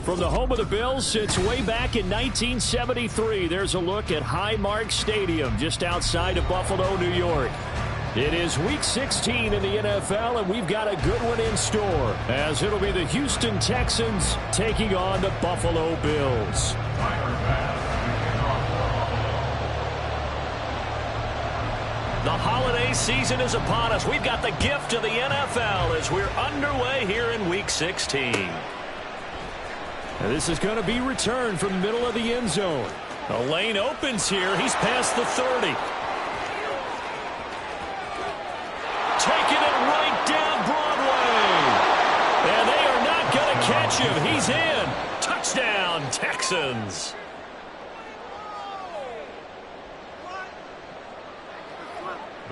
From the home of the Bills since way back in 1973, there's a look at Highmark Stadium just outside of Buffalo, New York. It is Week 16 in the NFL, and we've got a good one in store, as it'll be the Houston Texans taking on the Buffalo Bills. The holiday season is upon us. We've got the gift of the NFL as we're underway here in Week 16. This is going to be returned from the middle of the end zone. A lane opens here. He's past the 30. Taking it right down Broadway. And they are not going to catch him. He's in. Touchdown, Texans.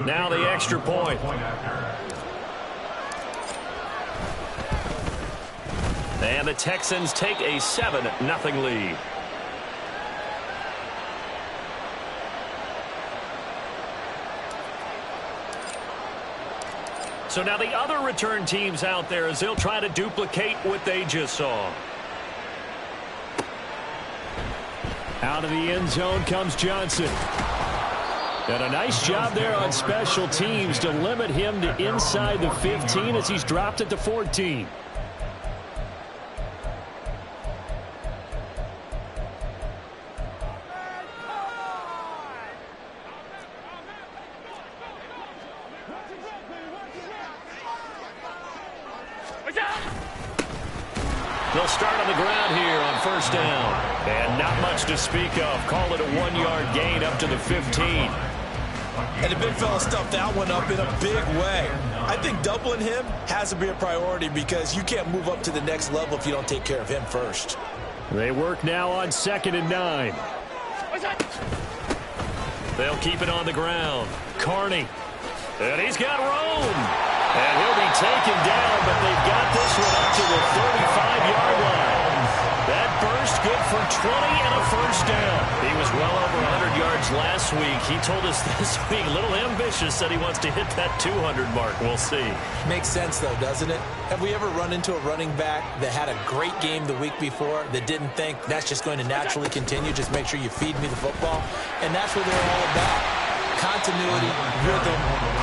Now the extra point. And the Texans take a 7-0 lead. So now the other return teams out there as they'll try to duplicate what they just saw. Out of the end zone comes Johnson. And a nice job there on special teams to limit him to inside the 15 as he's dropped at the 14. They'll start on the ground here on first down. And not much to speak of. Call it a 1-yard gain up to the 15. And the big fella stuffed that one up in a big way. I think doubling him has to be a priority because you can't move up to the next level if you don't take care of him first. They work now on 2nd and 9. They'll keep it on the ground. Carney. And he's got room. And he'll be taken down, but they've got this one up to the 35-yard line. That burst good for 20 and a first down. He was well over 100 yards last week. He told us this week, a little ambitious, said he wants to hit that 200 mark. We'll see. Makes sense, though, doesn't it? Have we ever run into a running back that had a great game the week before that didn't think that's just going to naturally continue? Just make sure you feed me the football. And that's what they're all about. Continuity, rhythm,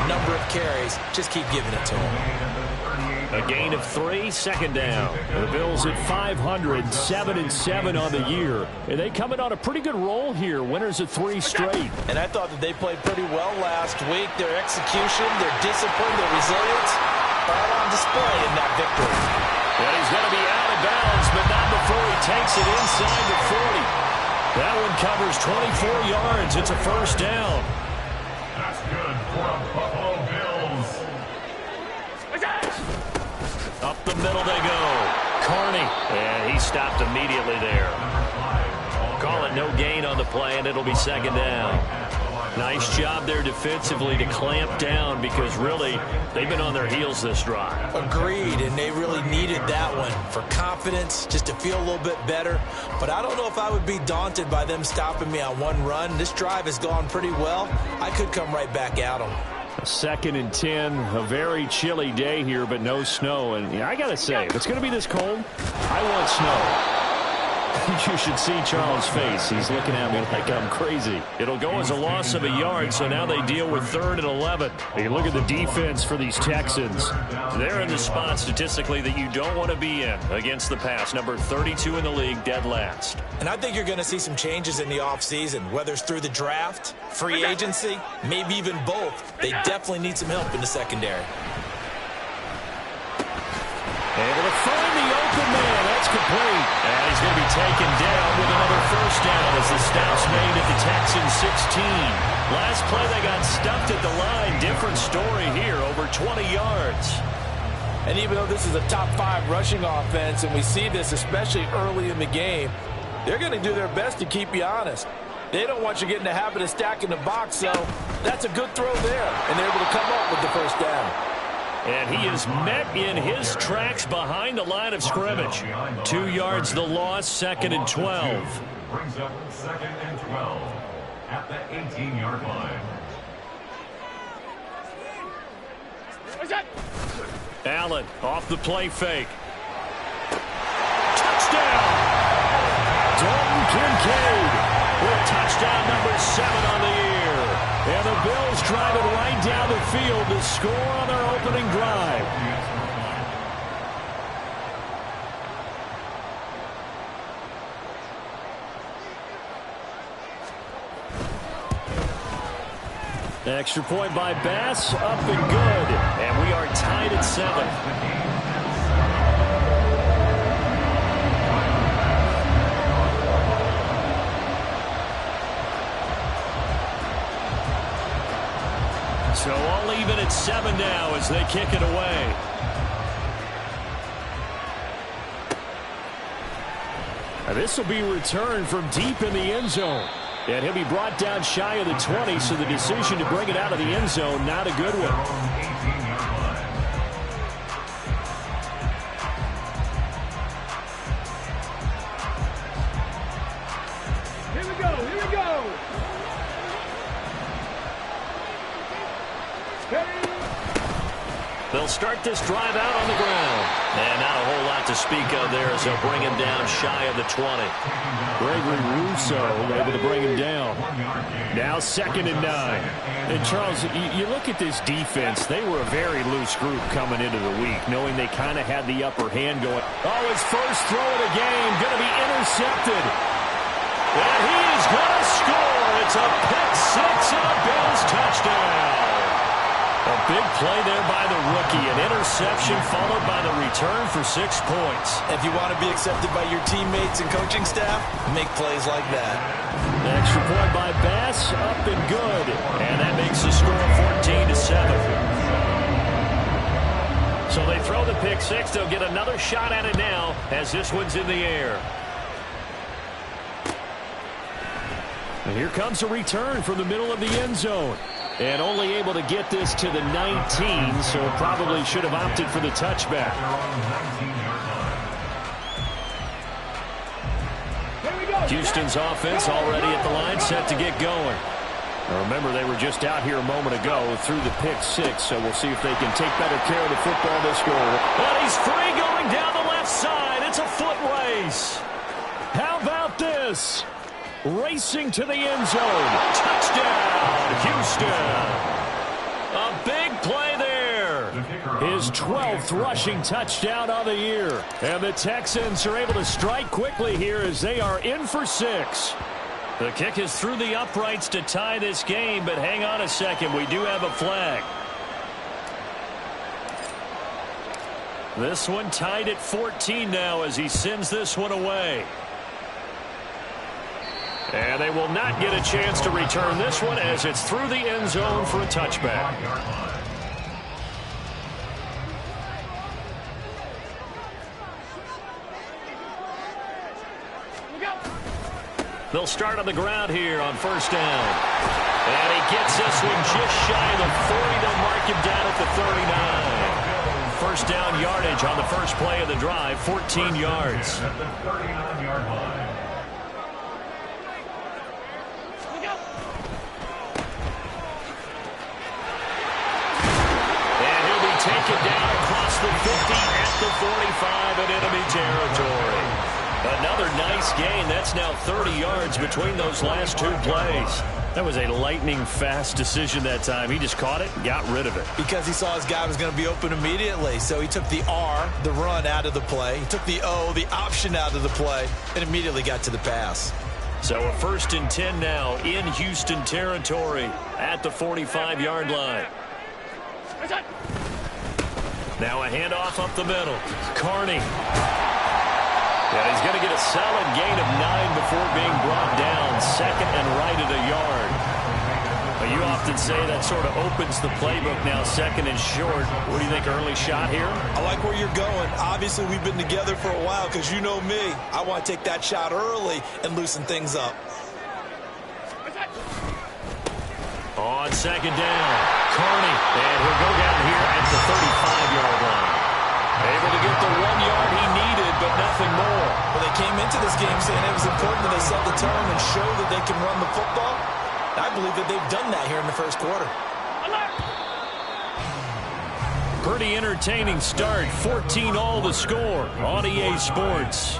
number of carries. Just keep giving it to him. A gain of 3, 2nd down. The Bills at 500, 7-7 on the year. And they come in on a pretty good roll here. Winners of 3 straight. And I thought that they played pretty well last week. Their execution, their discipline, their resilience, all on display in that victory. And he's going to be out of bounds, but not before he takes it inside the 40. That one covers 24 yards. It's a first down. That's good for the Buffalo Bills. Up the middle they go. Carney. And he stopped immediately there. Call it no gain on the play, and it'll be second down. Nice job there defensively to clamp down because really they've been on their heels this drive. Agreed, and they really needed that one for confidence, just to feel a little bit better. But I don't know if I would be daunted by them stopping me on one run. This drive has gone pretty well. I could come right back at them. 2nd and 10, a very chilly day here, but no snow. And I got to say, if it's going to be this cold, I want snow. You should see Charles' face. He's looking at me like I'm crazy. It'll go as a loss of a yard, so now they deal with 3rd and 11. You look at the defense for these Texans. They're in the spot statistically that you don't want to be in against the pass. Number 32 in the league, dead last. And I think you're going to see some changes in the offseason, whether it's through the draft, free agency, maybe even both. They definitely need some help in the secondary. Able to find the open man. That's complete. And he's going to be taken down with another first down as the stop's made at the Texans 16. Last play they got stuffed at the line. Different story here, over 20 yards. And even though this is a top 5 rushing offense, and we see this especially early in the game, they're going to do their best to keep you honest. They don't want you getting the habit of stacking the box, so that's a good throw there. And they're able to come up with the first down. And he is met in his tracks behind the line of scrimmage. 2 yards the loss, 2nd and 12. Brings up 2nd and 12 at the 18-yard line. Allen off the play fake. Touchdown! Dalton Kincaid with touchdown number 7 on the year. And the Bills drive it right down the field to score on their opening drive. Extra point by Bass, up and good. And we are tied at 7. So all even at 7 now as they kick it away. This will be returned from deep in the end zone. And he'll be brought down shy of the 20, so the decision to bring it out of the end zone, not a good one. They'll start this drive out on the ground. And not a whole lot to speak of there as they'll bring him down shy of the 20. Gregory Rousseau able to bring him down. Now 2nd and 9. And Charles, you look at this defense, they were a very loose group coming into the week, knowing they kind of had the upper hand going. Oh, his first throw of the game going to be intercepted. And he is going to score. It's a pick 6 and a Bills touchdown. A big play there by the rookie. An interception followed by the return for 6 points. If you want to be accepted by your teammates and coaching staff, make plays like that. Extra point by Bass, up and good. And that makes the score 14-7. So they throw the pick 6. They'll get another shot at it now as this one's in the air. And here comes a return from the middle of the end zone. And only able to get this to the 19, so probably should have opted for the touchback. Houston's offense already at the line, set to get going. Now remember, they were just out here a moment ago through the pick 6, so we'll see if they can take better care of the football this goal. And he's free going down the left side. It's a foot race. How about this? Racing to the end zone. Touchdown, Houston. A big play there. His 12th rushing touchdown of the year. And the Texans are able to strike quickly here as they are in for 6. The kick is through the uprights to tie this game, but hang on a second. We do have a flag. This one tied at 14 now as he sends this one away. And they will not get a chance to return this one as it's through the end zone for a touchback. They'll start on the ground here on first down. And he gets this one just shy of the 40. They'll mark him down at the 39. First down yardage on the first play of the drive, 14 yards. At the 39-yard line. And he'll be taken down across the 50 at the 45 in enemy territory. Another nice gain. That's now 30 yards between those last two plays. That was a lightning-fast decision that time. He just caught it and got rid of it. Because he saw his guy was going to be open immediately. So he took the R, the run, out of the play. He took the O, the option, out of the play, and immediately got to the pass. So a 1st and 10 now in Houston territory at the 45-yard line. Now a handoff up the middle. Carney. And he's going to get a solid gain of 9 before being brought down. 2nd and right at a yard. But you often say that sort of opens the playbook now, 2nd and short. What do you think, early shot here? I like where you're going. Obviously, we've been together for a while because you know me. I want to take that shot early and loosen things up. On 2nd down, Carney. And he'll go down here at the 35-yard line. Able to get the 1 yard he needed, but nothing more. Well, they came into this game saying it was important that they set the tone and show that they can run the football. I believe that they've done that here in the first quarter. Pretty entertaining start. 14-all the score on EA Sports.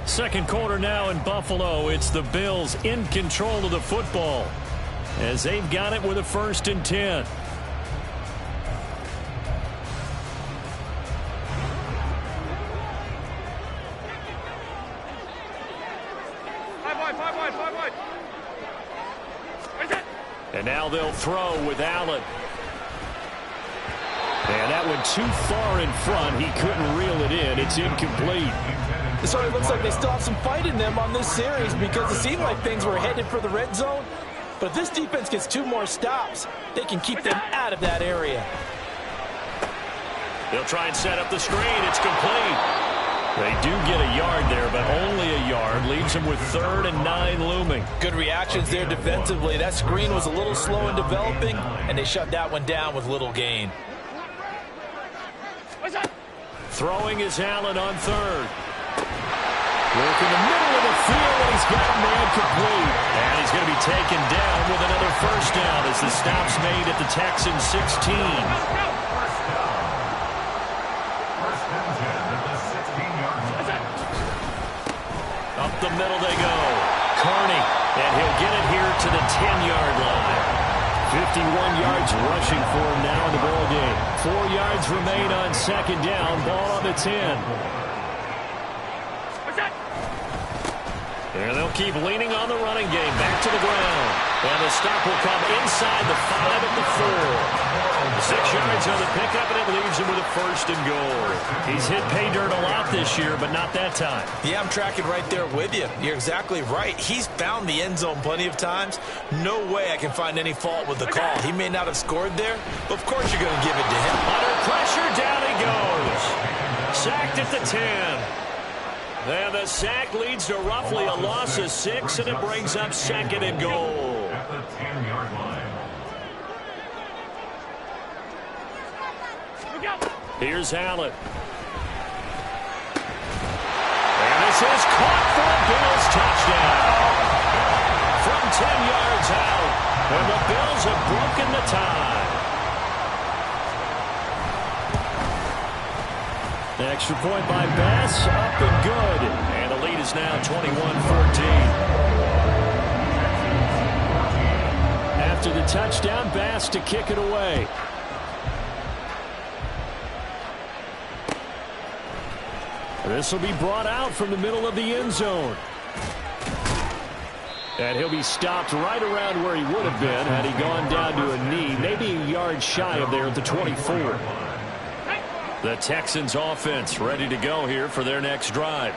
2nd quarter now in Buffalo. It's the Bills in control of the football as they've got it with a 1st and 10. And now they'll throw with Allen. And that went too far in front. He couldn't reel it in. It's incomplete. It sort of looks like they still have some fight in them on this series because it seemed like things were headed for the red zone. But if this defense gets 2 more stops, they can keep them out of that area. They'll try and set up the screen. It's complete. They do get a yard there, but only a yard. Leaves them with 3rd and 9 looming. Good reactions there defensively. That screen was a little slow in developing, and they shut that one down with little gain. Throwing is Allen on 3rd. Work in the middle of the field, and he's got a man complete. And he's going to be taken down with another 1st down as the stop's made at the Texans 16. Up the middle they go. Carney, and he'll get it here to the 10-yard line. 51 yards rushing for him now in the ball game. 4 yards remain on 2nd down. Ball on the 10. And they'll keep leaning on the running game. Back to the ground. And the stop will come inside the 5 at the 4. 6 yards on the pickup, and it leaves him with a 1st and goal. He's hit pay dirt a lot this year, but not that time. Yeah, I'm tracking right there with you. You're exactly right. He's found the end zone plenty of times. No way I can find any fault with the call. He may not have scored there, but of course you're going to give it to him. Under pressure, down he goes. Sacked at the 10. And the sack leads to roughly a loss of 6, and it brings up 2nd and goal. At the 10-yard line. Here's Allen. And this is caught for a Bills touchdown. From 10 yards out, and the Bills have broken the tie. The extra point by Bass, up and good. And the lead is now 21-14. After the touchdown, Bass to kick it away. This will be brought out from the middle of the end zone. And he'll be stopped right around where he would have been had he gone down to a knee, maybe a yard shy of there at the 24. The Texans offense ready to go here for their next drive.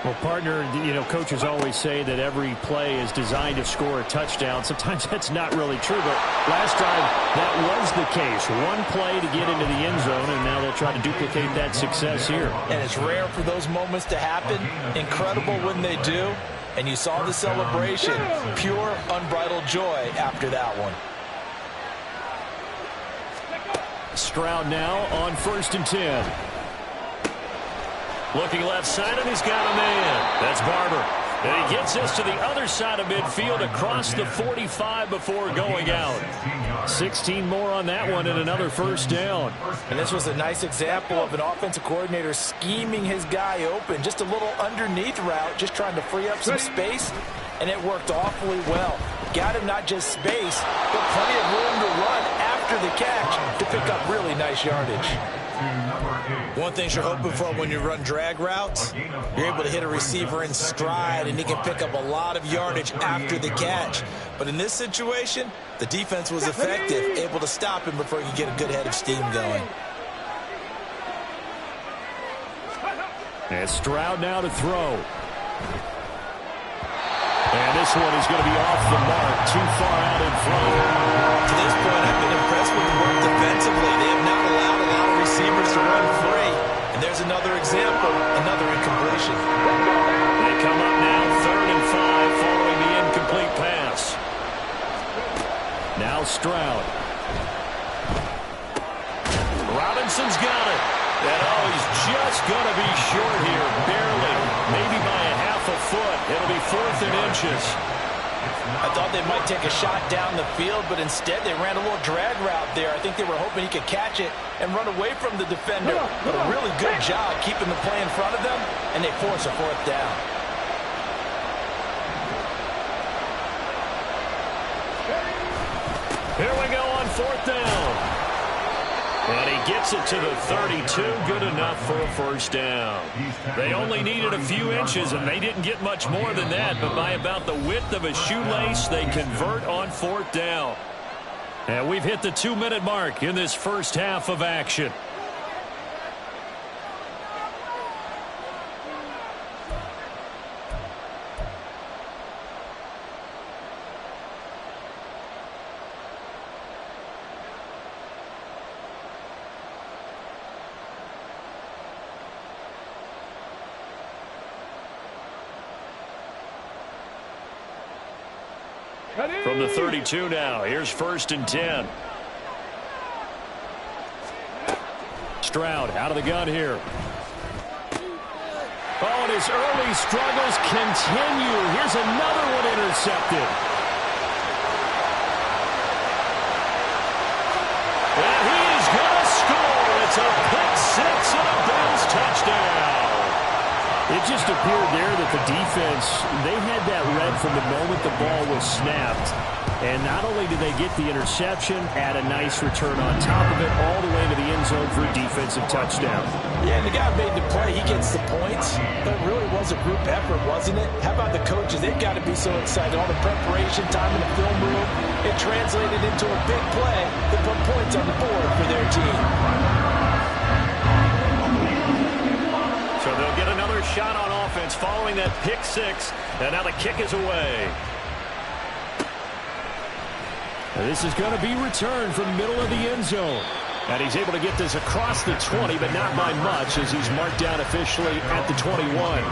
Well, partner, coaches always say that every play is designed to score a touchdown. Sometimes that's not really true, but last drive that was the case. One play to get into the end zone, and now they'll try to duplicate that success here. And it's rare for those moments to happen. Incredible when they do. And you saw the celebration. Pure, unbridled joy after that one. Stroud now on 1st and 10. Looking left side, and he's got a man. That's Barber. And he gets us to the other side of midfield across the 45 before going out. 16 more on that one and another first down. And this was a nice example of an offensive coordinator scheming his guy open. Just a little underneath route, just trying to free up some space, and it worked awfully well. Got him not just space, but plenty of room to run after the catch to pick up really nice yardage. One thing you're hoping for when you run drag routes, you're able to hit a receiver in stride, and he can pick up a lot of yardage after the catch. But in this situation, the defense was effective, able to stop him before he could get a good head of steam going. And Stroud now to throw. And this one is going to be off the mark, too far out in front. To this point, I've been impressed with the work defensively. They have not allowed a lot of receivers to run free. And there's another example, another incompletion. They come up now, 3rd and 5, following the incomplete pass. Now Stroud. Robinson's got it. And he's just going to be short here, barely, maybe by a half a foot. It'll be 4th and inches. I thought they might take a shot down the field, but instead they ran a little drag route there. I think they were hoping he could catch it and run away from the defender. But a really good job keeping the play in front of them, and they force a 4th down. Here we go on 4th down. And he gets it to the 32, good enough for a first down. They only needed a few inches, and they didn't get much more than that, but by about the width of a shoelace, they convert on 4th down. And we've hit the 2-minute mark in this first half of action. From the 32 now, here's 1st and 10. Stroud out of the gun here. Oh, and his early struggles continue. Here's another one intercepted. And he is going to score. It's a pick six and a Bills touchdown. It just appeared there that the defense, they had that read from the moment the ball was snapped. And not only did they get the interception, add a nice return on top of it, all the way to the end zone for a defensive touchdown. Yeah, and the guy made the play. He gets the points. But it really was a group effort, wasn't it? How about the coaches? They've got to be so excited. All the preparation time in the film room, it translated into a big play that put points on the board for their team. So they'll get another shot on offense following that pick six. And now the kick is away. This is going to be returned from middle of the end zone. And he's able to get this across the 20, but not by much as he's marked down officially at the 21.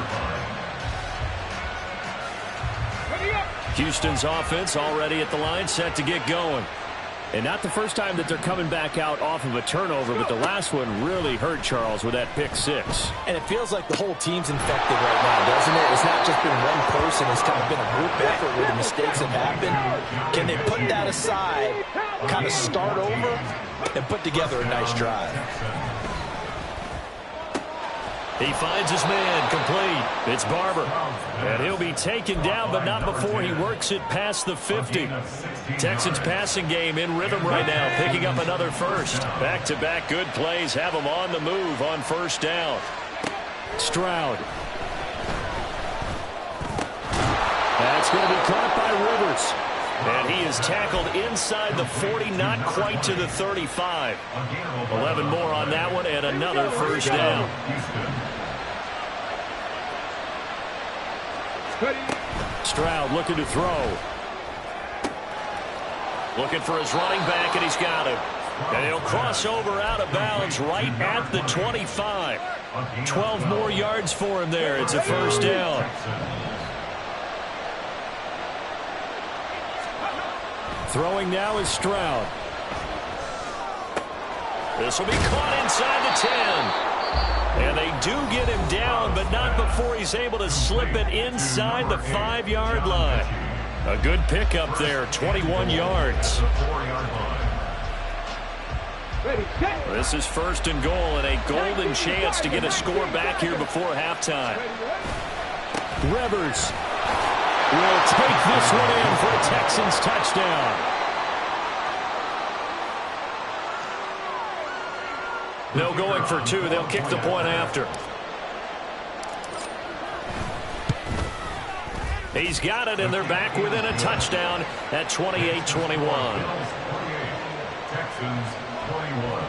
Houston's offense already at the line, set to get going. And not the first time that they're coming back out off of a turnover, but the last one really hurt Charles with that pick six. And it feels like the whole team's infected right now, doesn't it? It's not just been one person. It's kind of been a group effort where the mistakes have happened. Can they put that aside, kind of start over, and put together a nice drive? He finds his man complete. It's Barber. And he'll be taken down, but not before he works it past the 50. Texans passing game in rhythm right now, picking up another first. Back-to-back good plays have him on the move on first down. Stroud. That's going to be caught by Rivers. And he is tackled inside the 40, not quite to the 35. 11 more on that one and another first down. Stroud looking to throw. Looking for his running back, and he's got him. And he'll cross over out of bounds right at the 25. 12 more yards for him there. It's a first down. Throwing now is Stroud. This will be caught inside the 10. And they do get him down, but not before he's able to slip it inside the 5-yard line. A good pickup there, 21 yards. This is first and goal and a golden chance to get a score back here before halftime. Rivers will take this one in for a Texans touchdown. No going for two. They'll kick the point after. He's got it, and they're back within a touchdown at 28-21. Texans 21.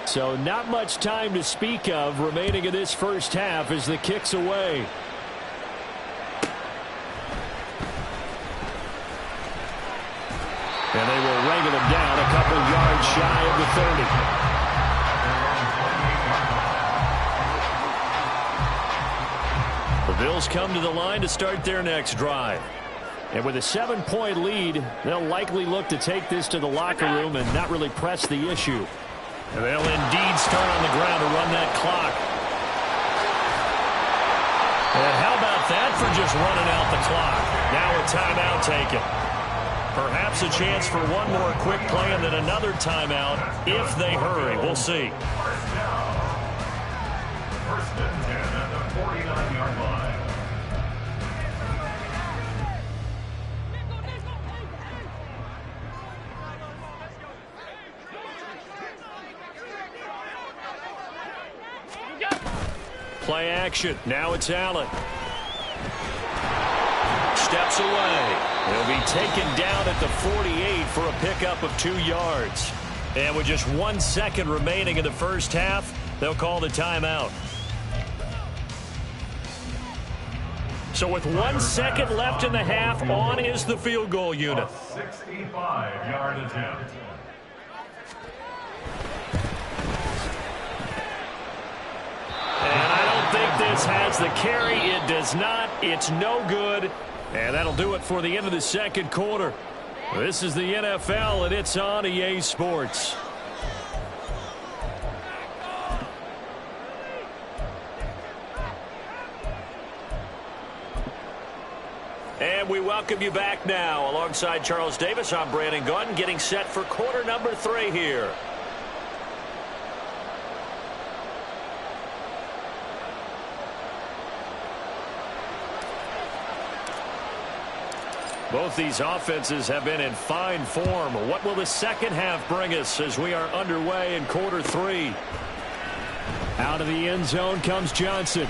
So not much time to speak of remaining in this first half as the kick's away. And they will wrangle him down a couple yards shy of the 30. The Bills come to the line to start their next drive. And with a 7-point lead, they'll likely look to take this to the locker room and not really press the issue. And they'll indeed start on the ground to run that clock. And how about that for just running out the clock? Now a timeout taken. Perhaps a chance for one more quick play and then another timeout if they hurry. We'll see. First and 10 at the 49-yard line. Play action. Now it's Allen. Steps away. He'll be taken down at the 48 for a pickup of 2 yards. And with just 1 second remaining in the first half, they'll call the timeout. So with 1 second left in the half, on is the field goal unit. 65-yard attempt. And I don't think this has the carry. It does not. It's no good. And that'll do it for the end of the second quarter. This is the NFL, and it's on EA Sports. And we welcome you back now. Alongside Charles Davis, I'm Brandon Gunn, getting set for quarter number 3 here. Both these offenses have been in fine form. What will the second half bring us as we are underway in quarter 3? Out of the end zone comes Johnson.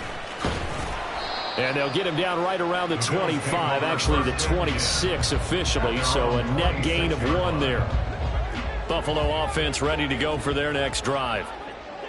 And they'll get him down right around the 25, actually the 26 officially, so a net gain of 1 there. Buffalo offense ready to go for their next drive.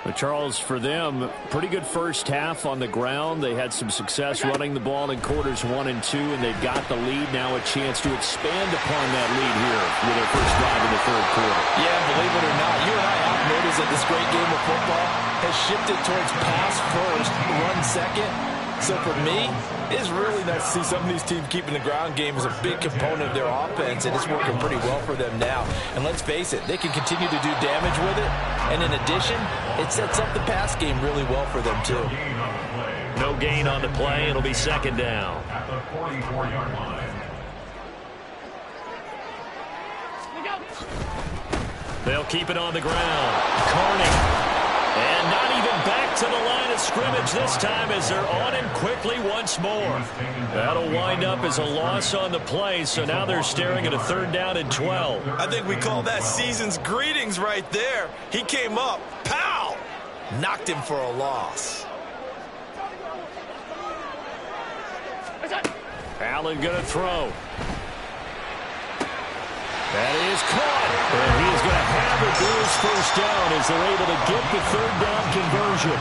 But Charles, for them, pretty good first half on the ground. They had some success running the ball in quarters 1 and 2, and they've got the lead. Now a chance to expand upon that lead here with their first drive in the third quarter. Yeah, believe it or not, you and I have noticed that this great game of football has shifted towards pass first, run second. So for me, it's really nice to see some of these teams keeping the ground game as a big component of their offense, and it's working pretty well for them now. And let's face it, they can continue to do damage with it. And in addition, it sets up the pass game really well for them, too. No gain on the play. It'll be second down. At the 44-yard line. They'll keep it on the ground. Carney. And not even back to the line of scrimmage this time as they're on him quickly once more. That'll wind up as a loss on the play, so now they're staring at a 3rd down and 12. I think we call that season's greetings right there. He came up, pow! Knocked him for a loss. Allen going to throw. That is caught. And he is going to have it. Bills first down as they're able to get the third down conversion.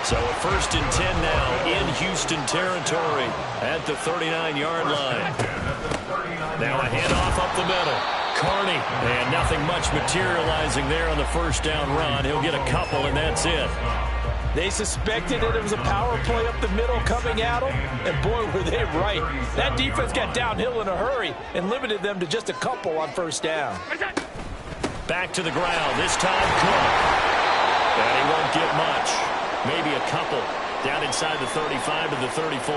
So a 1st and 10 now in Houston territory at the 39-yard line. Now a handoff up the middle. Carney, and nothing much materializing there on the first down run. He'll get a couple, and that's it. They suspected that it was a power play up the middle coming at them, and boy, were they right. That defense got downhill in a hurry and limited them to just a couple on first down. Back to the ground, this time Cook. And he won't get much. Maybe a couple down inside the 35 to the 34.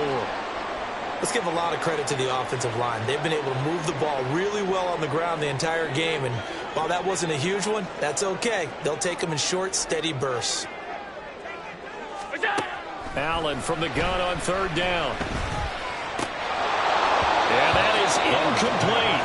Let's give a lot of credit to the offensive line. They've been able to move the ball really well on the ground the entire game, and while that wasn't a huge one, that's okay. They'll take them in short, steady bursts. Allen from the gun on third down. And that is incomplete.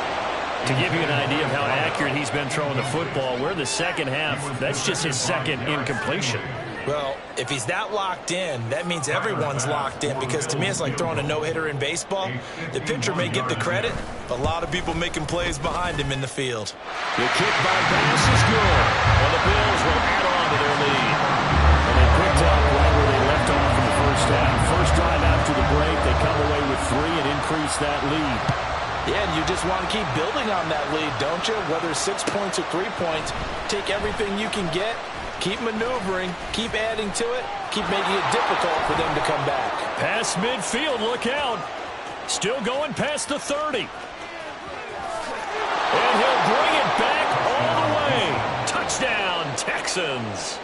To give you an idea of how accurate he's been throwing the football, we're the second half. That's just his second incompletion. Well, if he's that locked in, that means everyone's locked in, because to me it's like throwing a no-hitter in baseball. The pitcher may get the credit, but a lot of people making plays behind him in the field. The kick by Bass is good, and the Bills will add on to their lead. And they picked up right where they left off in the first half. First drive after the break, they come away with 3 and increase that lead. Yeah, and you just want to keep building on that lead, don't you? Whether 6 points or 3 points, take everything you can get. Keep maneuvering, keep adding to it, keep making it difficult for them to come back. Past midfield, look out. Still going past the 30. And he'll bring it back all the way. Touchdown, Texans.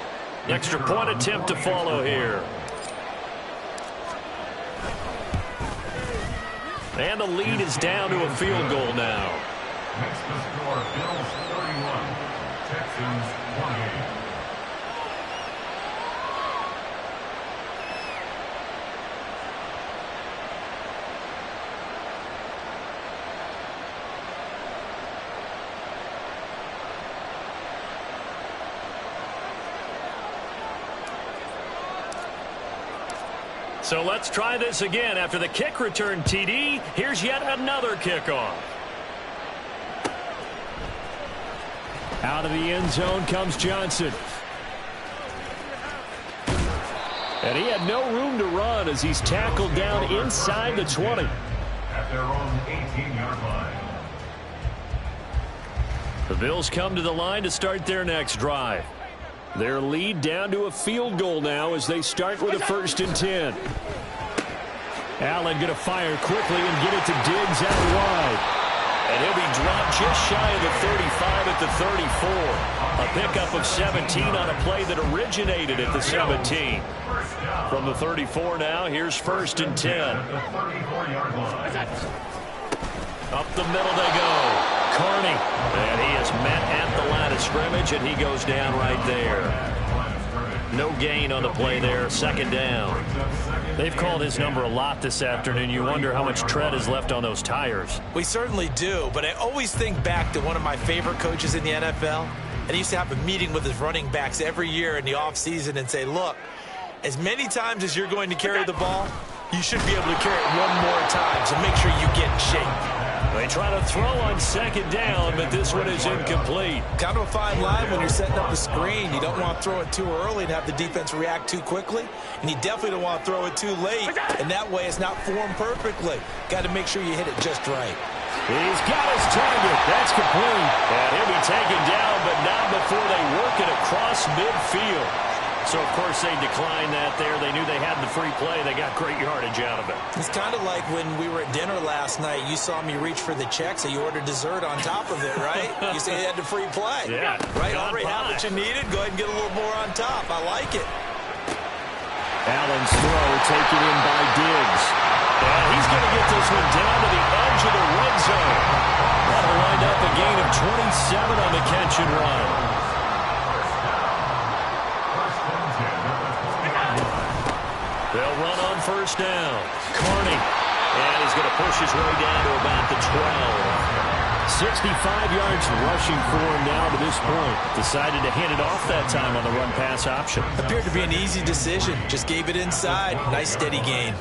Extra point attempt to follow here. And the lead is down to a field goal now. Next to score, Bills 31, Texans 28. So let's try this again. After the kick return TD, here's yet another kickoff. Out of the end zone comes Johnson. And he had no room to run as he's tackled down inside the 20. At their own 18-yard line. The Bills come to the line to start their next drive. Their lead down to a field goal now as they start with a 1st and 10. Allen going to fire quickly and get it to Diggs out wide. And he'll be dropped just shy of the 35 at the 34. A pickup of 17 on a play that originated at the 17. From the 34 now, here's 1st and 10. Up the middle they go. Carney. And he is met at the line of scrimmage, and he goes down right there. No gain on the play there. 2nd down. They've called his number a lot this afternoon. You wonder how much tread is left on those tires. We certainly do, but I always think back to one of my favorite coaches in the NFL. And he used to have a meeting with his running backs every year in the offseason and say, look, as many times as you're going to carry the ball, you should be able to carry it one more time, so make sure you get in shape. They try to throw on 2nd down, but this one is incomplete. Kind of a fine line when you're setting up a screen. You don't want to throw it too early and have the defense react too quickly, and you definitely don't want to throw it too late, and that way it's not formed perfectly. Got to make sure you hit it just right. He's got his target. That's complete. And he'll be taken down, but not before they work it across midfield. So, of course, they declined that there. They knew they had the free play. They got great yardage out of it. It's kind of like when we were at dinner last night. You saw me reach for the check, so you ordered dessert on top of it, right? You said you had the free play. Yeah. Right? Already have what you needed. Go ahead and get a little more on top. I like it. Allen's throw taken in by Diggs. And he's going to get this one down to the edge of the red zone. That'll wind up a gain of 27 on the catch and run. They'll run on 1st down. Carney. And he's going to push his way down to about the 12. 65 yards rushing for him now to this point. Decided to hand it off that time on the run-pass option. Appeared to be an easy decision. Just gave it inside. Nice steady gain.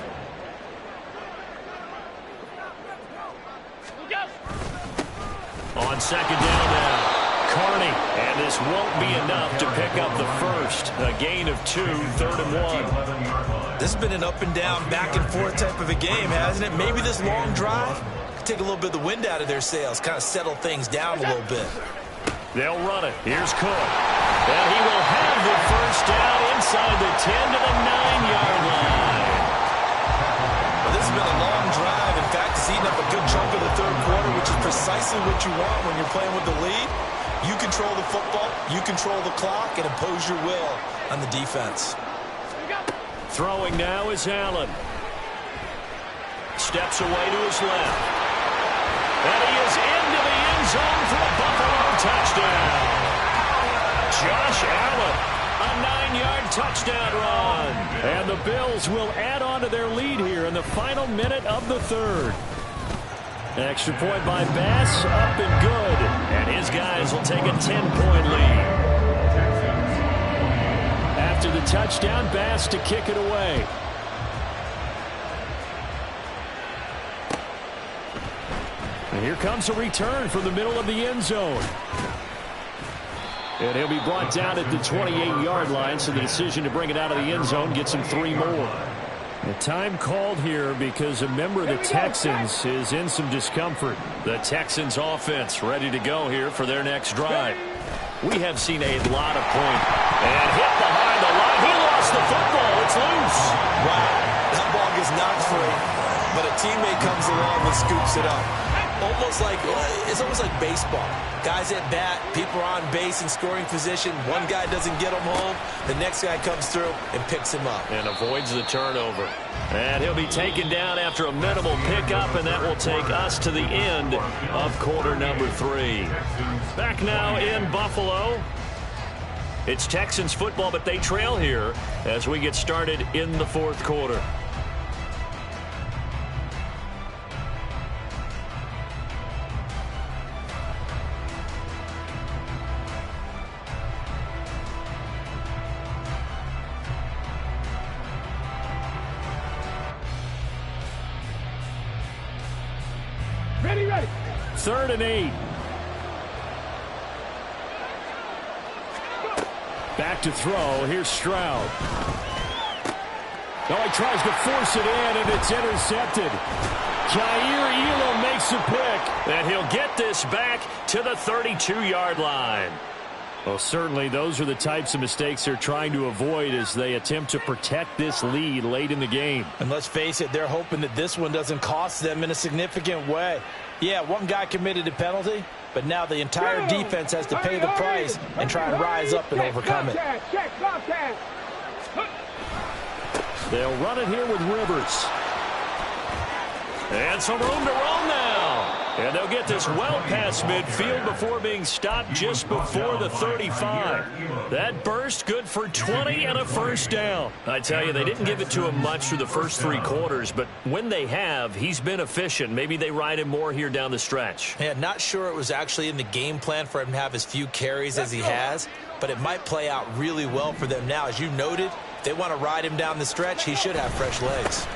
On second down now, Carney, and this won't be enough to pick up the first. A gain of 2, 3rd and 1. This has been an up and down, back and forth type of a game, hasn't it? Maybe this long drive could take a little bit of the wind out of their sails, kind of settle things down a little bit. They'll run it. Here's Cook. And he will have the first down inside the 10 to the 9-yard line. Well, this has been a long drive. In fact, it's eaten up a good chunk of the third quarter, which is precisely what you want when you're playing with the lead. You control the football, you control the clock, and impose your will on the defense. Throwing now is Allen. Steps away to his left. And he is into the end zone for a Buffalo touchdown. Josh Allen, a 9-yard touchdown run. And the Bills will add on to their lead here in the final minute of the third. Extra point by Bass, up and good. And his guys will take a 10-point lead. After the touchdown, Bass to kick it away. And here comes a return from the middle of the end zone. And he'll be brought down at the 28-yard line, so the decision to bring it out of the end zone gets him 3 more. The time called here because a member of the Texans is in some discomfort. The Texans offense ready to go here for their next drive. We have seen a lot of points. And hit behind the line. He lost the football. It's loose. Wow, that ball gets knocked free, but a teammate comes along and scoops it up. It's almost like baseball. Guys at bat, people are on base in scoring position. One guy doesn't get him home. The next guy comes through and picks him up. And avoids the turnover. And he'll be taken down after a minimal pickup, and that will take us to the end of quarter number 3. Back now in Buffalo. It's Texans football, but they trail here as we get started in the fourth quarter. Ready. 3rd and 8. Back to throw. Here's Stroud. Oh, he tries to force it in, and it's intercepted. Jair Elam makes a pick. And he'll get this back to the 32-yard line. Well, certainly those are the types of mistakes they're trying to avoid as they attempt to protect this lead late in the game. And let's face it, they're hoping that this one doesn't cost them in a significant way. Yeah, one guy committed a penalty, but now the entire defense has to pay the price and try and rise up and overcome it. They'll run it here with Rivers. And some room to roam now. And they'll get this well past midfield before being stopped just before the 35. That burst good for 20 and a first down. I tell you, they didn't give it to him much through the first 3 quarters, but when they have, he's been efficient. Maybe they ride him more here down the stretch. Yeah, not sure it was actually in the game plan for him to have as few carries as he has, but it might play out really well for them now. As you noted, if they want to ride him down the stretch, he should have fresh legs.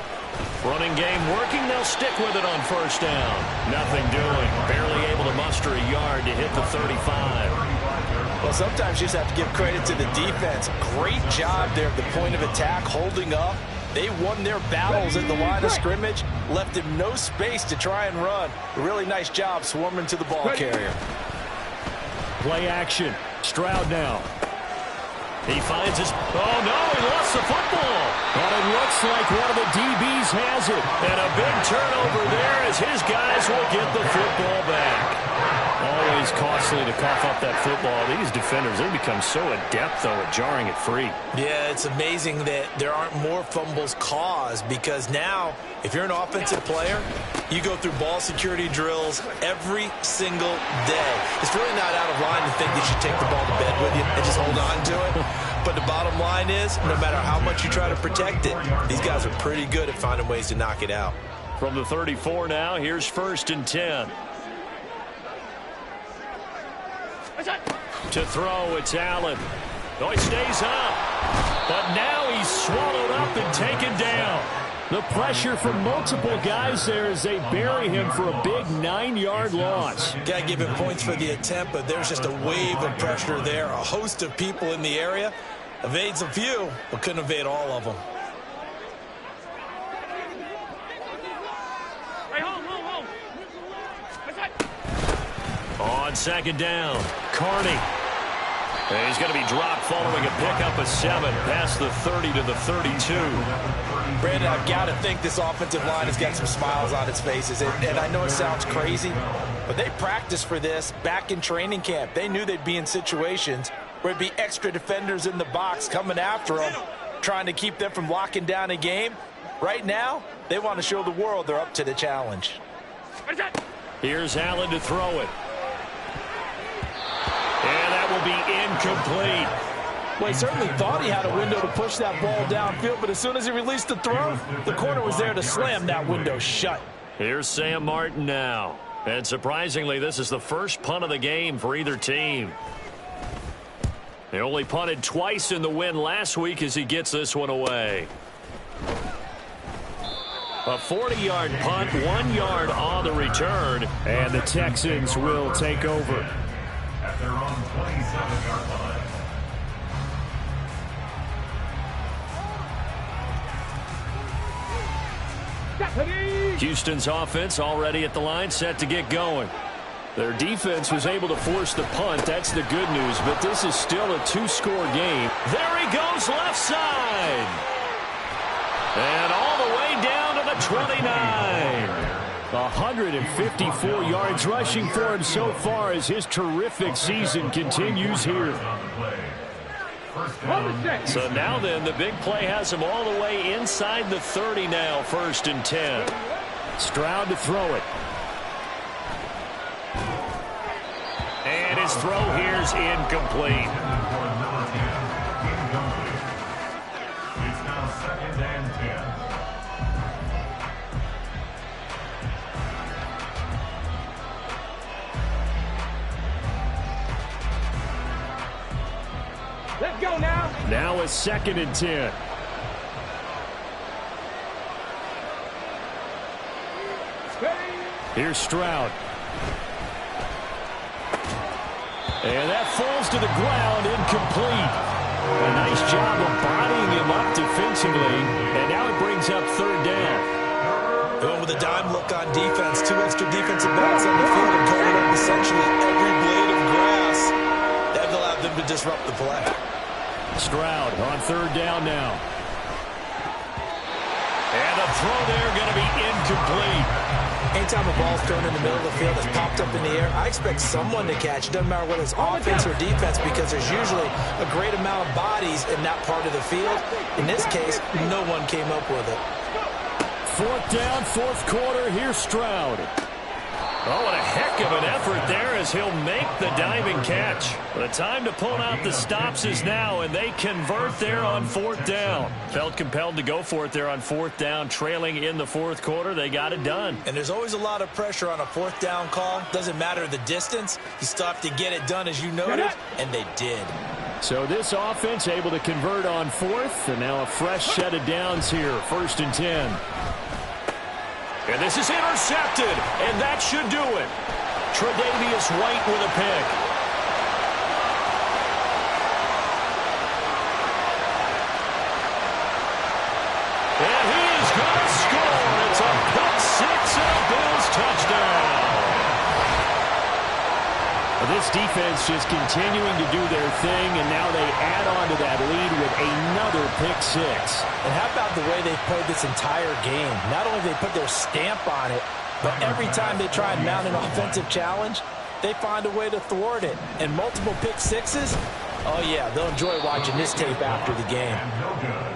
Running game working. They'll stick with it on first down. Nothing doing. Barely able to muster a yard to hit the 35. Well, sometimes you just have to give credit to the defense. Great job there at the point of attack, holding up. They won their battles at the line of scrimmage, left him no space to try and run. A really nice job swarming to the ball carrier. Play action. Stroud now. He finds his... Oh, no, he lost the football. But it looks like one of the DBs has it. And a big turnover there as his guys will get the football back. Always costly to cough up that football. These defenders, they become so adept, though, at jarring it free. Yeah, it's amazing that there aren't more fumbles caused because now, if you're an offensive player, you go through ball security drills every single day. It's really not out of line to think that you take the ball to bed with you and just hold on to it. But the bottom line is, no matter how much you try to protect it, these guys are pretty good at finding ways to knock it out. From the 34 now, here's 1st and 10. To throw, it's Allen. Oh, he stays up. But now he's swallowed up and taken down. The pressure from multiple guys there as they bury him for a big 9-yard loss. Got to give him points for the attempt, but there's just a wave of pressure there. A host of people in the area. Evades a few, but couldn't evade all of them. On second down, Carney. And he's going to be dropped following a pickup of 7 past the 30 to the 32. Brandon, I've got to think this offensive line has got some smiles on its faces. And I know it sounds crazy, but they practiced for this back in training camp. They knew they'd be in situations where it'd be extra defenders in the box coming after them, trying to keep them from locking down a game. Right now, they want to show the world they're up to the challenge. Here's Allen to throw it. And that will be incomplete. Well, he certainly thought he had a window to push that ball downfield, but as soon as he released the throw, the corner was there to slam that window shut. Here's Sam Martin now. And surprisingly, this is the first punt of the game for either team. They only punted twice in the win last week as he gets this one away. A 40-yard punt, 1 yard on the return. And the Texans will take over. At their own 27-yard line. Houston's offense already at the line, set to get going. Their defense was able to force the punt. That's the good news, but this is still a 2-score game. There he goes left side. And all the way down to the 29. 154 yards rushing for him so far as his terrific season continues here. So now then, the big play has him all the way inside the 30 now, 1st and 10. Stroud to throw it. And his throw here's incomplete. It's now 2nd and 10. Let's go now. Now it's 2nd and 10. Here's Stroud. And that falls to the ground, incomplete. A nice job of bodying him up defensively. And now it brings up 3rd down. Going with a dime look on defense. 2 extra defensive backs on the field and covered up essentially every blade of grass. That allowed them to disrupt the play. Stroud on 3rd down now. And the throw there going to be incomplete. Anytime a ball's thrown in the middle of the field that's popped up in the air, I expect someone to catch. It doesn't matter whether it's offense or defense because there's usually a great amount of bodies in that part of the field. In this case, no one came up with it. 4th down, 4th quarter. Here's Stroud. Oh, what a heck of an effort there as he'll make the diving catch. The time to pull out the stops is now, and they convert there on 4th down. Felt compelled to go for it there on 4th down, trailing in the 4th quarter. They got it done. And there's always a lot of pressure on a 4th down call. Doesn't matter the distance. You still have to get it done, as you noted, and they did. So this offense able to convert on 4th, and now a fresh set of downs here, 1st and 10. And this is intercepted, and that should do it. Tre'Davious White with a pick. And he is going to score. It's a pick 6 and a Bills touchdown. This defense just continuing to do their thing, and now they add on to that lead with another pick 6. And how about the way they've played this entire game? Not only they put their stamp on it, but every time they try and mount an offensive challenge, they find a way to thwart it. And multiple pick 6s, oh yeah, they'll enjoy watching this tape after the game. No good.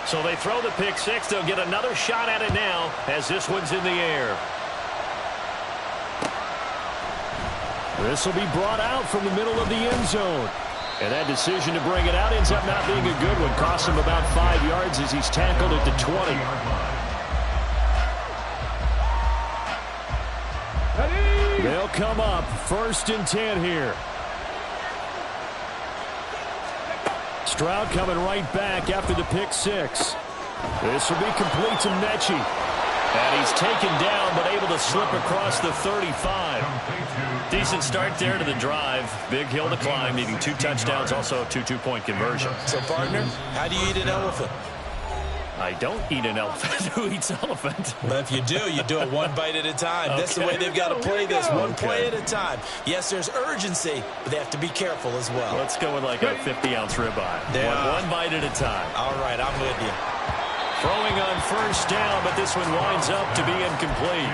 So they throw the pick 6. They'll get another shot at it now as this one's in the air. This will be brought out from the middle of the end zone. And that decision to bring it out ends up not being a good one. Costs him about 5 yards as he's tackled at the 20. They'll come up 1st and 10 here. Stroud coming right back after the pick 6. This will be complete to Mechie. And he's taken down, but able to slip across the 35. Decent start there to the drive. Big hill to climb, needing 2 touchdowns, also 2 two-point conversions. So, partner, how do you eat an elephant? I don't eat an elephant. Who eats elephant? But if you do it one bite at a time. Okay. That's the way they've got to play this, one play at a time. Yes, there's urgency, but they have to be careful as well. Let's go with like a 50-ounce ribeye. One bite at a time. All right, I'm with you. Throwing on 1st down, but this one winds up to be incomplete.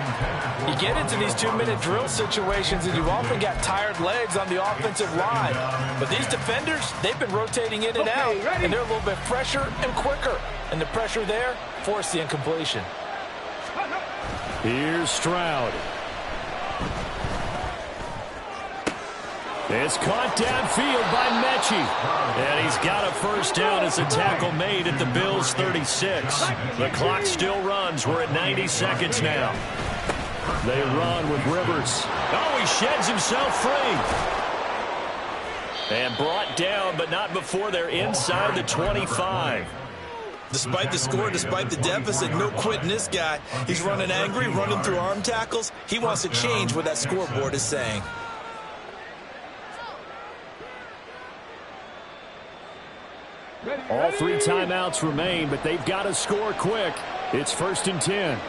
You get into these 2-minute drill situations, and you often got tired legs on the offensive line. But these defenders, they've been rotating in and out, and they're a little bit fresher and quicker. And the pressure there forced the incompletion. Here's Stroud. It's caught downfield by Mechie. And he's got a 1st down as a tackle made at the Bills' 36. The clock still runs. We're at 90 seconds now. They run with Rivers. Oh, he sheds himself free. And brought down, but not before they're inside the 25. Despite the score, despite the deficit, no quitting this guy. He's running angry, running through arm tackles. He wants to change what that scoreboard is saying. All 3 timeouts remain, but they've got to score quick. It's 1st and 10.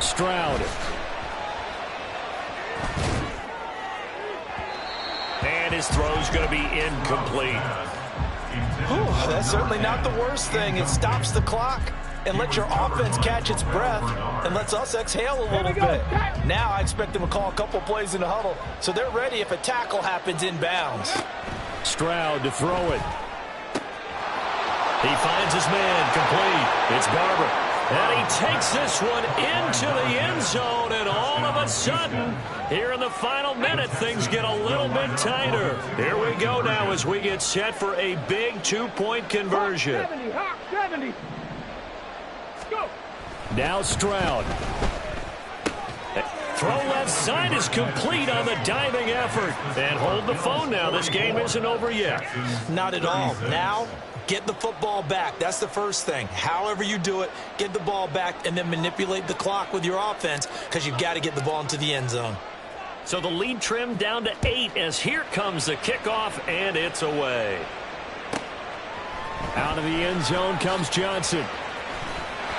Stroud. And his throw's going to be incomplete. Whew, that's certainly not the worst thing. It stops the clock and lets your offense catch its breath and lets us exhale a little bit. Now I expect them to call a couple plays in the huddle, so they're ready if a tackle happens inbounds. Stroud to throw it. He finds his man, complete. It's Barber. And he takes this one into the end zone, and all of a sudden, here in the final minute, things get a little bit tighter. Here we go now as we get set for a big 2-point conversion. 70. Go. Now Stroud. Throw left side is complete on the diving effort. And hold the phone now. This game isn't over yet. Not at all. Now, get the football back. That's the first thing. However you do it, get the ball back and then manipulate the clock with your offense because you've got to get the ball into the end zone. So the lead trimmed down to 8 as here comes the kickoff, and it's away. Out of the end zone comes Johnson.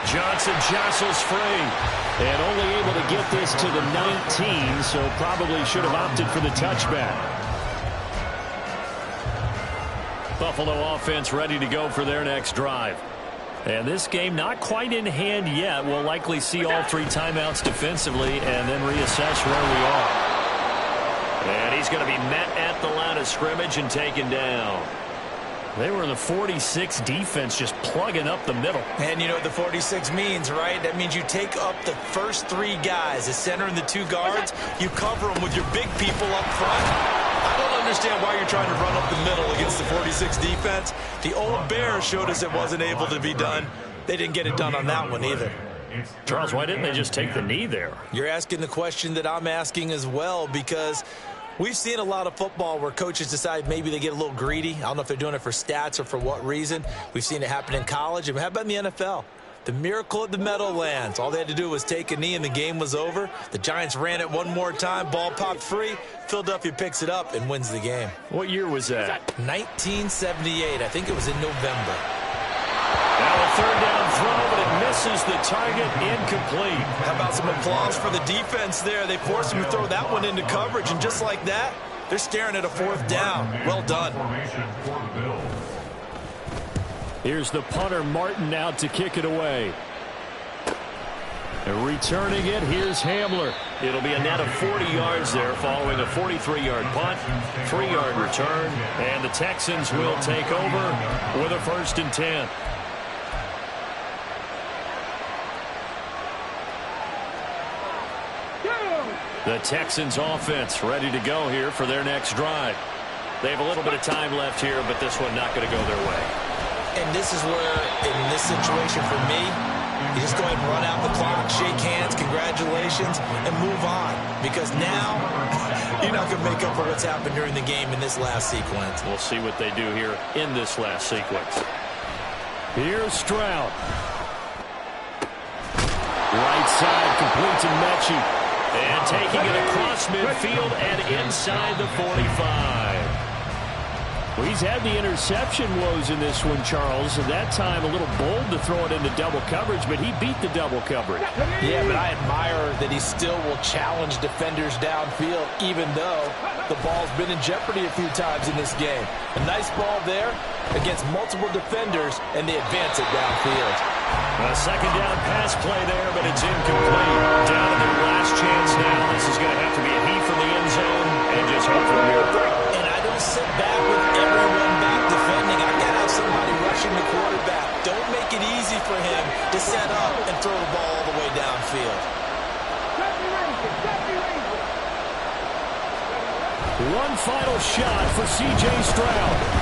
Johnson jostles free and only able to get this to the 19, so probably should have opted for the touchback. Buffalo offense ready to go for their next drive. And this game not quite in hand yet. We'll likely see all 3 timeouts defensively and then reassess where we are. And he's going to be met at the line of scrimmage and taken down. They were in the 46 defense, just plugging up the middle. And you know what the 46 means, right? That means you take up the first 3 guys, the center and the 2 guards. You cover them with your big people up front. I don't understand why you're trying to run up the middle against the 46 defense. The old Bears showed us it wasn't able to be done. They didn't get it done on that one either. Charles, why didn't they just take the knee there? You're asking the question that I'm asking as well, because we've seen a lot of football where coaches decide maybe they get a little greedy. I don't know if they're doing it for stats or for what reason. We've seen it happen in college. And how about in the NFL? The miracle at the Meadowlands. All they had to do was take a knee and the game was over. The Giants ran it one more time. Ball popped free. Philadelphia picks it up and wins the game. What year was that? 1978. I think it was in November. Now a 3rd down throw, but it misses the target, incomplete. How about some applause for the defense there? They forced him to throw that one into coverage, and just like that, they're staring at a 4th down. Well done. Here's the punter, Martin, out to kick it away. And returning it, here's Hamler. It'll be a net of 40 yards there following a 43-yard punt, 3-yard return, and the Texans will take over with a 1st and 10. The Texans offense ready to go here for their next drive. They have a little bit of time left here, but this one not going to go their way. And this is where, in this situation for me, you just go ahead and run out the clock, shake hands, congratulations, and move on. Because now, you're not going to make up for what's happened during the game in this last sequence. We'll see what they do here in this last sequence. Here's Stroud. Right side, completes and Mechie. And taking it across midfield and inside the 45. Well, he's had the interception woes in this one, Charles. At that time, a little bold to throw it into double coverage, but he beat the double coverage. Yeah, but I admire that he still will challenge defenders downfield, even though the ball's been in jeopardy a few times in this game. A nice ball there against multiple defenders, and they advance it downfield. A second down pass play there, but it's incomplete. Down to their last chance now. This is going to have to be a heave from the end zone and just hope for a miracle. And I don't sit back with everyone back defending. I got to have somebody rushing the quarterback. Don't make it easy for him to set up and throw the ball all the way downfield. One final shot for C.J. Stroud.